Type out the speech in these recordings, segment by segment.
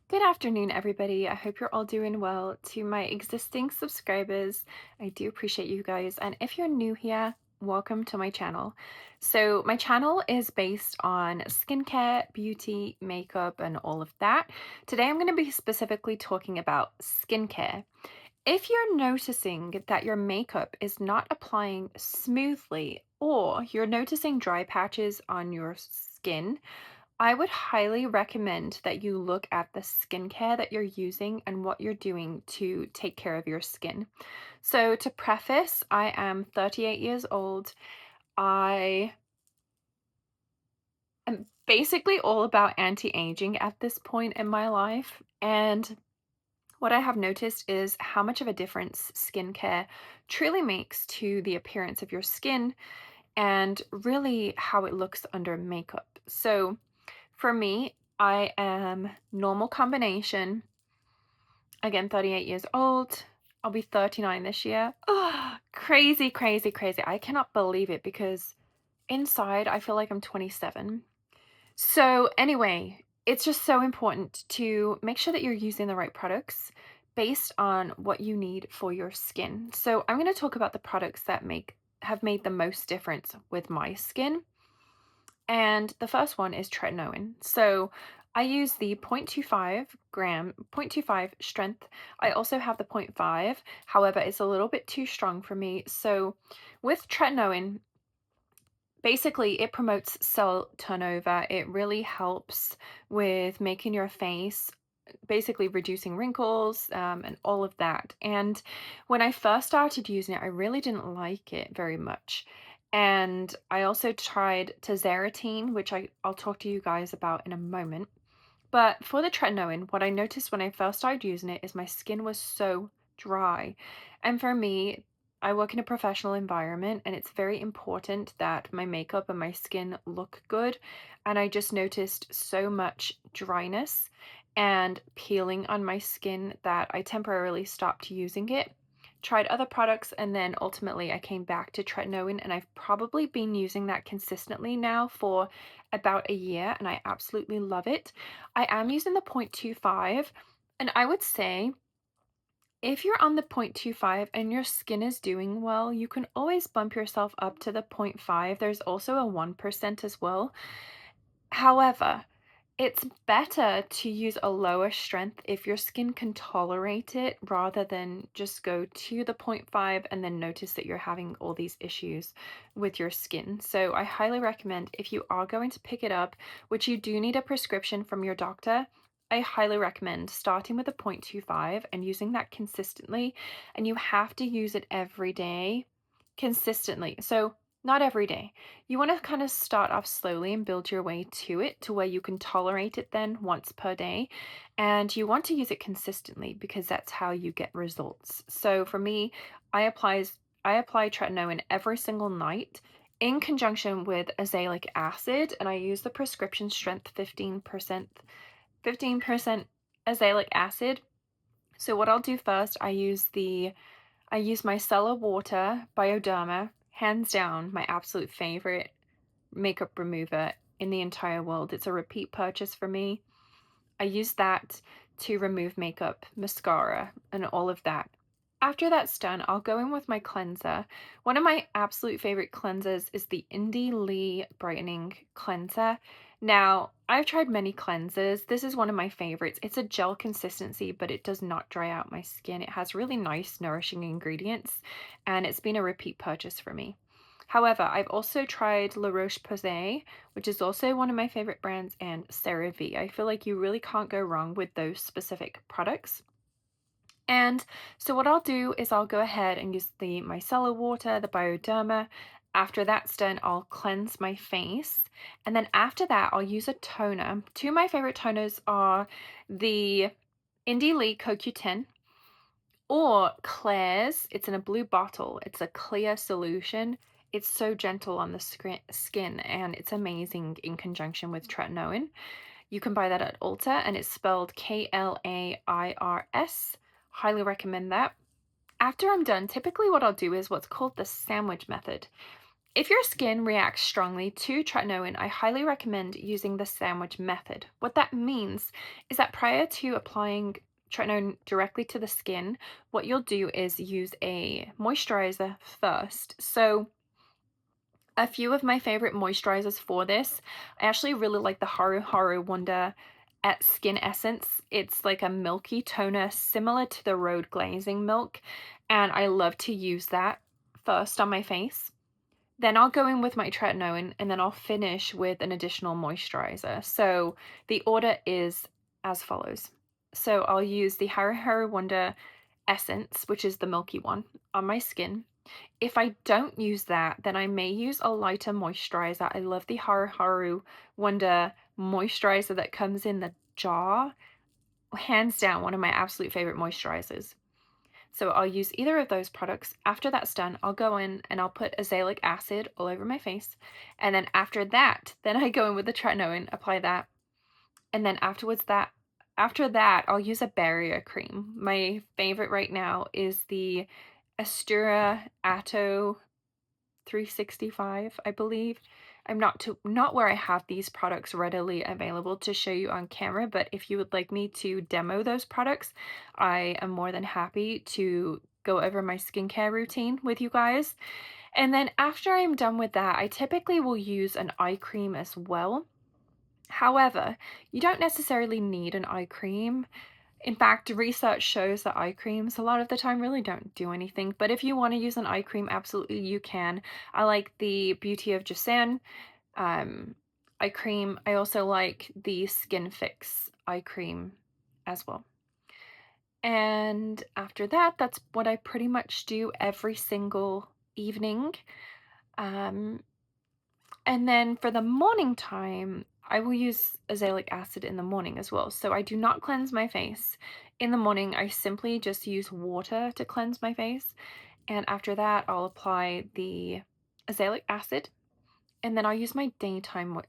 Good afternoon, everybody. I hope you're all doing well. To my existing subscribers, I do appreciate you guys. And if you're new here, welcome to my channel. So, my channel is based on skincare, beauty, makeup, and all of that. Today, I'm going to be specifically talking about skincare. If you're noticing that your makeup is not applying smoothly, or you're noticing dry patches on your skin, I would highly recommend that you look at the skincare that you're using and what you're doing to take care of your skin. So, to preface, I am 38 years old. I am basically all about anti aging at this point in my life. And what I have noticed is how much of a difference skincare truly makes to the appearance of your skin and really how it looks under makeup. So, for me, I am normal combination. Again, 38 years old. I'll be 39 this year. Oh, crazy, crazy, crazy. I cannot believe it because inside I feel like I'm 27. So, anyway, it's just so important to make sure that you're using the right products based on what you need for your skin. So, I'm going to talk about the products that have made the most difference with my skin. And the first one is tretinoin. So I use the 0.25 strength. I also have the zero point 0.5. However, it's a little bit too strong for me. So with tretinoin, basically it promotes cell turnover. It really helps with making your face, basically reducing wrinkles, and all of that. And when I first started using it, I really didn't like it very much. And I also tried tazarotene, which I'll talk to you guys about in a moment. But for the tretinoin, what I noticed when I first started using it is my skin was so dry. And for me, I work in a professional environment and it's very important that my makeup and my skin look good. And I just noticed so much dryness and peeling on my skin that I temporarily stopped using it. Tried other products and then ultimately I came back to tretinoin, and I've probably been using that consistently now for about a year and I absolutely love it. I am using the 0.25, and I would say if you're on the 0.25 and your skin is doing well, you can always bump yourself up to the zero point 0.5. There's also a 1% as well. However, it's better to use a lower strength if your skin can tolerate it rather than just go to the zero point 0.5 and then notice that you're having all these issues with your skin. So I highly recommend, if you are going to pick it up, which you do need a prescription from your doctor, I highly recommend starting with a 0.25 and using that consistently. And you have to use it every day consistently. So not every day. You want to kind of start off slowly and build your way to it to where you can tolerate it then once per day. And you want to use it consistently because that's how you get results. So for me, I apply tretinoin every single night in conjunction with azelaic acid, and I use the prescription strength 15% azelaic acid. So what I'll do first, I use my micellar water Bioderma, hands down my absolute favorite makeup remover in the entire world. It's a repeat purchase for me. I use that to remove makeup, mascara, and all of that. After that's done, I'll go in with my cleanser. One of my absolute favorite cleansers is the Indie Lee Brightening Cleanser. Now, I've tried many cleansers. This is one of my favorites. It's a gel consistency, but it does not dry out my skin. It has really nice, nourishing ingredients, and it's been a repeat purchase for me. However, I've also tried La Roche-Posay, which is also one of my favorite brands, and CeraVe. I feel like you really can't go wrong with those specific products. And so what I'll do is I'll go ahead and use the micellar water, the Bioderma. After that's done, I'll cleanse my face. And then after that, I'll use a toner. Two of my favorite toners are the Indie Lee CoQ10 or Claire's. It's in a blue bottle. It's a clear solution. It's so gentle on the skin, and it's amazing in conjunction with tretinoin. You can buy that at Ulta, and it's spelled Klairs. Highly recommend that. After I'm done, typically what I'll do is what's called the sandwich method. If your skin reacts strongly to tretinoin, I highly recommend using the sandwich method. What that means is that prior to applying tretinoin directly to the skin, what you'll do is use a moisturizer first. So a few of my favorite moisturizers for this, I actually really like the Haru Haru Wonder at Skin Essence. It's like a milky toner similar to the Road Glazing Milk, and I love to use that first on my face. Then I'll go in with my tretinoin, and then I'll finish with an additional moisturizer. So the order is as follows. So I'll use the Haru Haru Wonder Essence, which is the milky one, on my skin. If I don't use that, then I may use a lighter moisturizer. I love the Haru Haru Wonder moisturizer that comes in the jar. Hands down, one of my absolute favorite moisturizers. So I'll use either of those products. After that's done, I'll go in and I'll put azelaic acid all over my face. And then after that, then I go in with the tretinoin, apply that. And then after that, I'll use a barrier cream. My favorite right now is the Astura Atto 365, I believe. I'm not where I have these products readily available to show you on camera, but if you would like me to demo those products, I am more than happy to go over my skincare routine with you guys. And then after I'm done with that, I typically will use an eye cream as well. However, you don't necessarily need an eye cream. In fact, research shows that eye creams a lot of the time really don't do anything, but if you want to use an eye cream, absolutely you can. I like the Beauty of Joseon um, eye cream. I also like the Skin Fix eye cream as well. And after that, that's what I pretty much do every single evening. Um, and then for the morning time, I will use azelaic acid in the morning as well. So I do not cleanse my face. In the morning, I simply just use water to cleanse my face. And after that, I'll apply the azelaic acid. And then I'll use my daytime,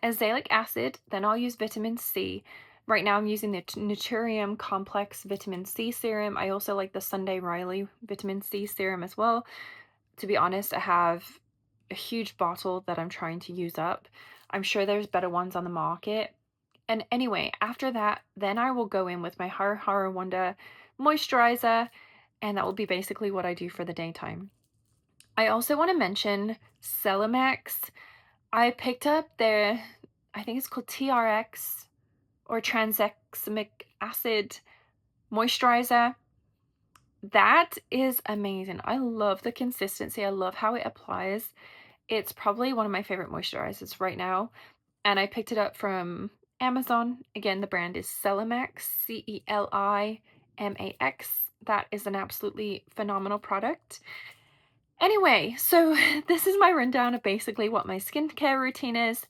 azelaic acid, then I'll use vitamin C. Right now I'm using the Naturium Complex Vitamin C Serum. I also like the Sunday Riley Vitamin C Serum as well. To be honest, I have a huge bottle that I'm trying to use up. I'm sure there's better ones on the market. And anyway, after that, then I will go in with my Haru Haru Wonder moisturizer, and that will be basically what I do for the daytime. I also want to mention Celimax. I picked up their, I think it's called TRX or tranexamic acid moisturizer. That is amazing. I love the consistency. I love how it applies. It's probably one of my favorite moisturizers right now. And I picked it up from Amazon. Again, the brand is Celimax, Celimax. That is an absolutely phenomenal product. Anyway, so this is my rundown of basically what my skincare routine is.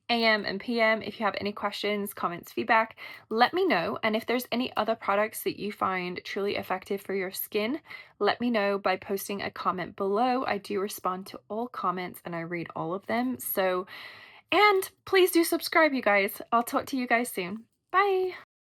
AM and PM. If you have any questions, comments, feedback, let me know. And if there's any other products that you find truly effective for your skin, let me know by posting a comment below. I do respond to all comments and I read all of them. So, and please do subscribe, you guys. I'll talk to you guys soon. Bye.